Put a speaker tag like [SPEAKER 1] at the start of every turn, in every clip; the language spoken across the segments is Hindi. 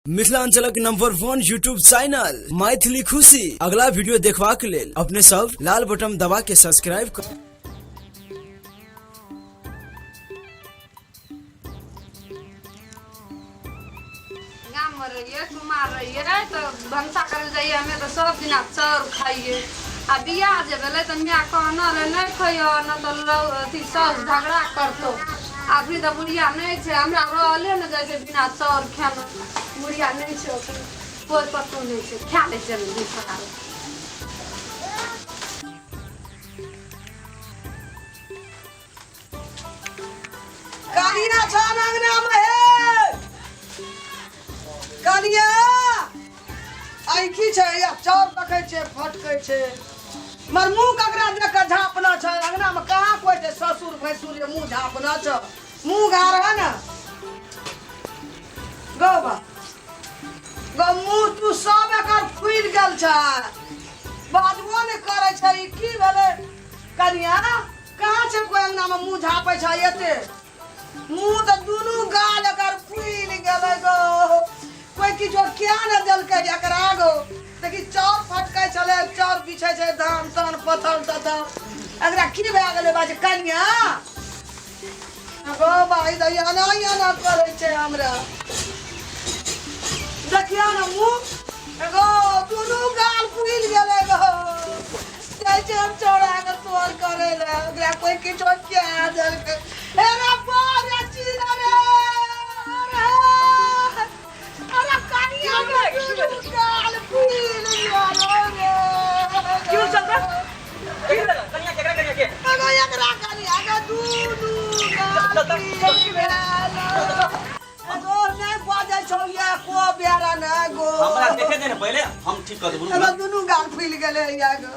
[SPEAKER 1] मिथिलांचलक नंबर 1 यूट्यूब चैनल मैथिली खुशी अगला वीडियो देखबाक लेल अपने सब लाल बटन दबा के सब्सक्राइब कर।
[SPEAKER 2] गाम में रहिए कुमार रहिए तो भंसा कर जाइए हमें तो सब दिन चाउर खाइए आ बियाह जे भेले तो मियाँ कहना रे नहीं खइयो न तो अथी सब झगड़ा करतो अभी तो बुढ़िया नहीं छे हमरा रहले न जैसे बिना चाउर खाना बुढ़िया नहीं छे कोई पतो नहीं छे खा ले चल दी सकार
[SPEAKER 3] कालिया छान अंगना में है कालिया आइखी छै या चाउर पकै छै फटकै छै मर मुंह ककरा देख के झापना छै अंगना में कहां कोई छै ससुर भैसुर ये मुंह झापना छै मुंह गार है ना गौबा गौ मुंह तू सब एकर फुइल गेल छै बाजबो ने करे छै ई की भेले कालिया कहां छै कोई अंगना में मुंह झापै छै एते मुंह तो दोनों गाल अगर फूल गए गो कोई किछो क्या न देलकै एकरा गो देखी चाउर फटकै चले चाउर बिछै छै धान तान पथल तथल एकरा की भए गेलै बाजे कन्या गो भाई दैया ना करे छै हमरा देखिया ना मुंह गो दोनों गाल फूल गेलै गो जै छै हम चौड़ा के तोर करे ले एकरा कोई किछो क्या देलकै एरा बारे चीना रे अरे कानिया के गाल फूल गया रे
[SPEAKER 4] क्यों चलता क्या कनिया केकरा कनिया के
[SPEAKER 3] अगो एकरा कानिया के दूनू गाल अगो नहीं बाजे छौ ये को बेरा न गो
[SPEAKER 4] हमरा देखे दे ने पहले हम ठीक कर देबो
[SPEAKER 3] अगो दूनू गाल फूल गेले या गो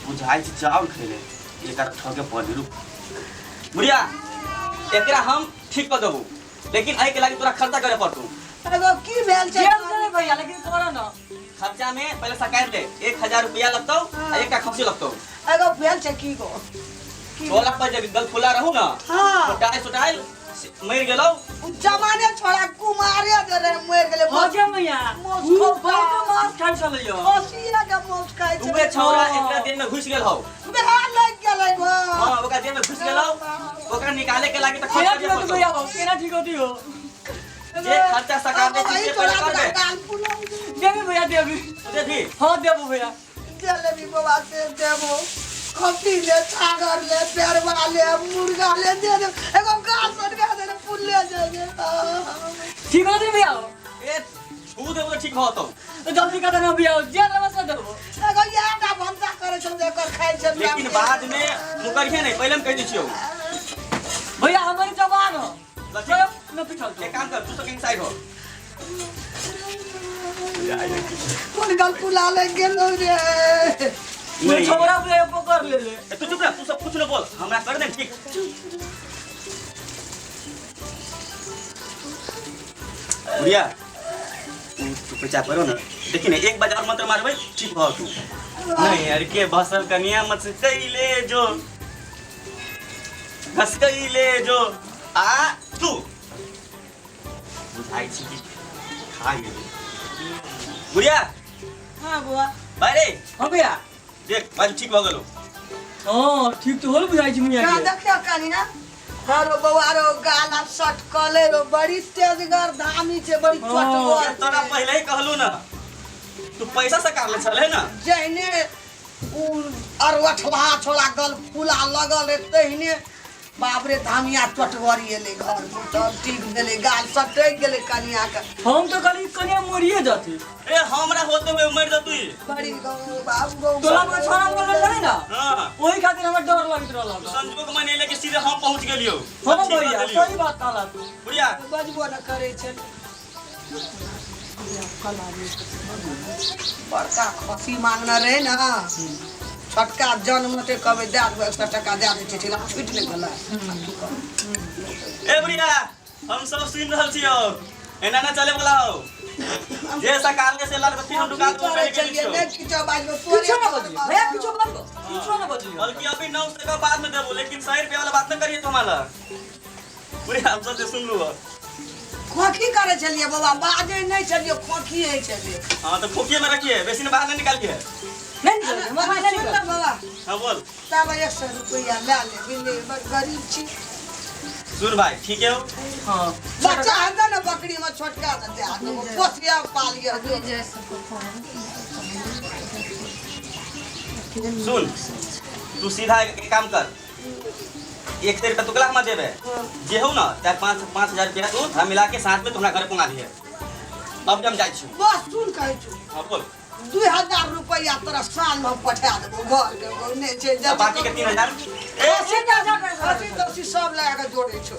[SPEAKER 4] बुझाई छी चावल खइले एकर ठगे पड़ रुक बुढ़िया एकरा हम ठीक कर देबो लेकिन एहि के लागि तोरा खर्चा करे पड़तौ
[SPEAKER 3] अगो की भेल छै
[SPEAKER 4] जेल चले भैया लेकिन तोरा न खर्चा में पहले सकाय दे 1000 रुपया लगतौ आ एक का खर्च लगतौ
[SPEAKER 3] अगो भेल छै की गो
[SPEAKER 4] टोला पर जब गल खुला रहू ना
[SPEAKER 3] हां
[SPEAKER 4] सुटाइल मर गेलौ
[SPEAKER 3] जमाने छोड़ा कुमारे दे रे मर गेले
[SPEAKER 4] हो जे मैया
[SPEAKER 3] वो
[SPEAKER 4] बहुत मास खाइ चलियो
[SPEAKER 3] ओसिया के मौत खाइ छै
[SPEAKER 4] उबे छौरा एकरा दिन में घुस गेल हौ
[SPEAKER 3] बेहाल लग गेलै गो
[SPEAKER 4] हां ओकरा दिन में घुस गेलौ ओकरा निकाले के लागि त खर्चा करे पड़तौ
[SPEAKER 5] भैया हो केना ठीक होती हो
[SPEAKER 4] जे खर्चा सका दे से पहले कर दे
[SPEAKER 3] गाल फुलो
[SPEAKER 5] देबी भैया देबी
[SPEAKER 4] देबी
[SPEAKER 5] हां देबो भैया
[SPEAKER 3] जलेबी बाबा से देबो कॉफी ले छागर ले पेरवा ले मुर्गा ले दे दे एगो गाल सटका दे फूल ले जाए
[SPEAKER 5] ठीक होती भैया हो
[SPEAKER 4] ए छू देबो तो ठीक होतौ
[SPEAKER 5] तो जल्दी कर देना भैया जेल में से देबो
[SPEAKER 3] एगो यादा भंसा करे छौ जेकर खाइ छै
[SPEAKER 4] लेकिन बाद में मुकरिए नहीं पहले हम कह दी छियो
[SPEAKER 5] भैया हमारी जवान हो
[SPEAKER 4] लगे
[SPEAKER 5] न पिछल
[SPEAKER 4] एक काम कर तू तो किंग साइड हो
[SPEAKER 3] कोन गल फुला ले गेलो रे
[SPEAKER 5] मैं छोरा पे पकड़ ले ले
[SPEAKER 4] तू चुप रह तू सब कुछ न बोल हमरा कर दे ठीक बुढ़िया तू चुपचाप करो ना देखी ना एक बाजार मंत्र मारबे ठीक हो तू नहीं यार के बसल कनिया मत कैले जो बस कैले जो आ तू बुझाई छी कि खा गेली बुढ़िया
[SPEAKER 5] हां बुआ
[SPEAKER 4] बारे
[SPEAKER 5] हां भैया
[SPEAKER 4] देख बाजू ठीक हो गेलो
[SPEAKER 5] हां ठीक तो होल बुझाई छी मिया
[SPEAKER 3] का
[SPEAKER 5] के
[SPEAKER 3] देखियो कानी ना हरो बवारो गाला सट कले रो बड़ी तेजगर धामी छे बड़ी चटवर
[SPEAKER 4] तोरा पहले ही कहलू ना तू पैसा से कर ले छले ना
[SPEAKER 3] जहने उ अरवठवा छोला गल फूला लगल रे तहने बाप रे धामिया चटवरी एले घर में तब ठीक भेले गाल सटक गेले कनिया के
[SPEAKER 5] हम तो कल कनिया मरिए जाती
[SPEAKER 4] ए हमरा होते हुए मर जा तू
[SPEAKER 3] बड़ी गौ बाबू गौ
[SPEAKER 5] तोला में छोरा बोल रहे ना
[SPEAKER 4] हां
[SPEAKER 5] ओही खातिर हमरा डर लागत रहला
[SPEAKER 4] संजू को मैंने लेके सीधे हम पहुंच गेलियो
[SPEAKER 5] हां भैया सही बात कहला तू
[SPEAKER 4] बुढ़िया
[SPEAKER 3] बजबो न करे छे बड़का खसी मांगना रहे ना छटका जन्म ते कबे दे दे 100 टका दे दे छिला छुट ले गला
[SPEAKER 4] ए बुढ़िया हम सब सुन रहल छियो एना ना चले वाला हो जे सरकार के से लाल बत्ती हम दुकान पर बैठ
[SPEAKER 3] चलिए
[SPEAKER 4] गेलियो
[SPEAKER 3] ने किछो बाजबो तोरे
[SPEAKER 5] किछो ना बजली भैया किछो बोलो किछो ना बजली
[SPEAKER 4] बल्कि अभी 9 टका बाद में देबो लेकिन 100 रुपया वाला बात न करिए तुम्हारा बुढ़िया हम सब सुन लो
[SPEAKER 3] खोखी करे छलिए बाबा बाजे नहीं छलिए खोखी है छलिए
[SPEAKER 4] हाँ तो खोखिए में रखिए बेसी ने बाहर नहीं निकालिए
[SPEAKER 5] नहीं निकल हमारा नहीं
[SPEAKER 3] सुन
[SPEAKER 5] निकल
[SPEAKER 3] ना बाबा
[SPEAKER 4] हाँ बोल
[SPEAKER 3] तब 100 रुपया ले ले बिल्ले गरीब छी
[SPEAKER 4] सुन भाई ठीक है हो
[SPEAKER 5] हां
[SPEAKER 3] बच्चा है ना बकरी में छोटका दे आदमी पोसिया पालिया
[SPEAKER 2] अभी जैसे
[SPEAKER 4] सुन तू सीधा एक काम कर 1 रुपया तुकला हम देबे जे हो ना 4-5 रुपया तू हम मिला के साथ में तुम्हारा घर पहुंचा दिए अब हम जाई छी
[SPEAKER 3] बस सुन कहै छु
[SPEAKER 4] हाँ बोल
[SPEAKER 3] 2000 रुपया तोरा साल में पठा देबो घर के ने छै
[SPEAKER 4] अब बाकी के 3000
[SPEAKER 3] 80 सब लगा के जोड़े छो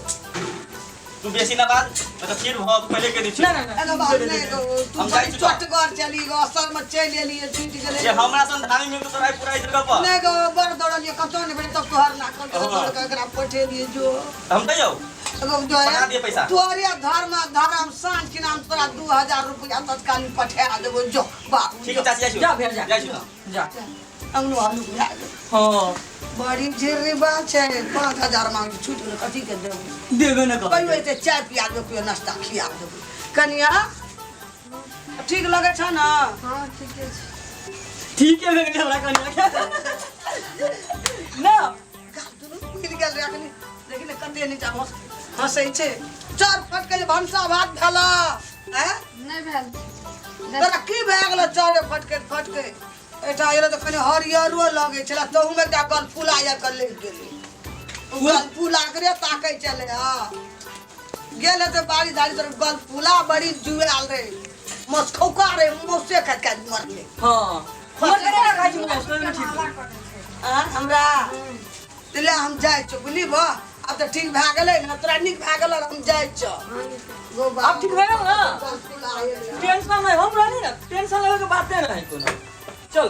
[SPEAKER 4] तू बेसी ना बात मतलब फिर भाव पहले के दी छी
[SPEAKER 5] नहीं नहीं
[SPEAKER 3] एगो बात नहीं तू
[SPEAKER 4] हम जाई छी
[SPEAKER 3] चटगर चली गो असर में चल एली छूट गेले
[SPEAKER 4] जे हमरा सन धानी में तो तोरा पूरा इधर का पा
[SPEAKER 3] नहीं गो बड़ दौड़लिए कतो नहीं बेटे तब तोहर ना कर दौड़ के एकरा पठे दिए जो
[SPEAKER 4] हम दे जाओ
[SPEAKER 3] एगो जो
[SPEAKER 4] पठा दिए पैसा।
[SPEAKER 3] तोरिया धर्म सांझ के नाम तोरा 2000 रुपया तत्कालीन पठा देबो जो बाबू
[SPEAKER 4] ठीक है चाची
[SPEAKER 5] जा भैया जा
[SPEAKER 4] जाई छी ना
[SPEAKER 5] जा
[SPEAKER 3] अंगनो आलू भा दे
[SPEAKER 5] हां
[SPEAKER 3] बड़ी झेरी बात छै 5000 मांग छूट गेल कथी के देबो
[SPEAKER 5] देबे न कर
[SPEAKER 3] कहियो एते चाय पिया देबो कोई नाश्ता खिया देबो कनिया ठीक लगे छ ना
[SPEAKER 2] हाँ ठीक है
[SPEAKER 5] ठीक है बेटा हमरा कनिया ना
[SPEAKER 3] दुनु मिल गेल रखनी लेकिन कते नहीं जा हंसै छै चार फटके जे भंसा भात भेला हैं
[SPEAKER 2] नहीं भेल
[SPEAKER 3] तोरा की भए गेल चार फटके एटा एलो त कनी हरियरो लगे छला तहु में एकटा गल फुलाया कर ले गेली गल फुला करे ताकै चले हां गेले त बाड़ी धाड़ी तर गल फुला बड़ी जुआल रे मस खौका रे मोसे खत के मरले
[SPEAKER 5] हां हमर कनिया खाइ छी मौस कोई ठीक
[SPEAKER 3] हमरा तले हम जाय छ बुझलिबो अब त ठीक भए गेलै न तोरा नीक भए गेल हम जाय छ गो
[SPEAKER 5] अब ठीक भए गेल ना
[SPEAKER 3] गल फुलाया
[SPEAKER 5] टेंशन नहीं हम रहनी ना टेंशन लेवे के बात नहीं कोनो चल